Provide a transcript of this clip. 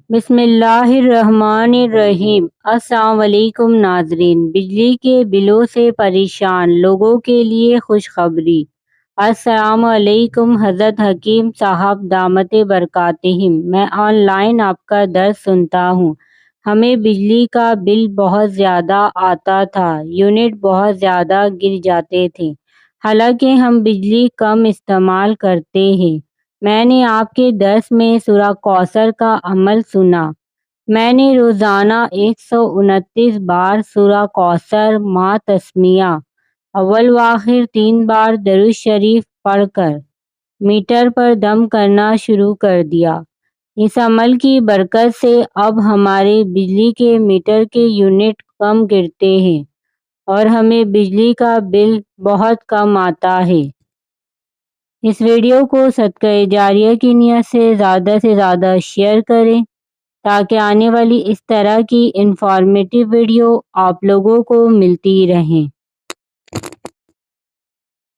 بسم اللہ الرحمن الرحیم۔ السلام علیکم ناظرین۔ بجلی کے بلوں سے پریشان لوگوں کے لیے خوشخبری۔ السلام علیکم حضرت حکیم صاحب دامت برکاتہم۔ میں آن لائن آپ کا درس سنتا ہوں۔ ہمیں بجلی کا بل بہت زیادہ آتا تھا، یونٹ بہت زیادہ گر جاتے تھے، حالانکہ ہم بجلی کم استعمال کرتے ہیں۔ میں نے آپ کے درس میں سورہ کوثر کا عمل سنا۔ میں نے روزانہ 129 بار سورہ کوثر ما تسمیہ اول و آخر 3 بار درود شریف پڑھ کر میٹر پر دم کرنا شروع کر دیا۔ اس عمل کی برکت سے اب ہمارے بجلی کے میٹر کے یونٹ کم گرتے ہیں اور ہمیں بجلی کا بل بہت کم آتا ہے۔ اس ویڈیو کو صدقہ جاریہ کی نیت سے زیادہ شیئر کریں تاکہ آنے والی اس طرح کی انفارمیٹیو ویڈیو آپ لوگوں کو ملتی رہیں۔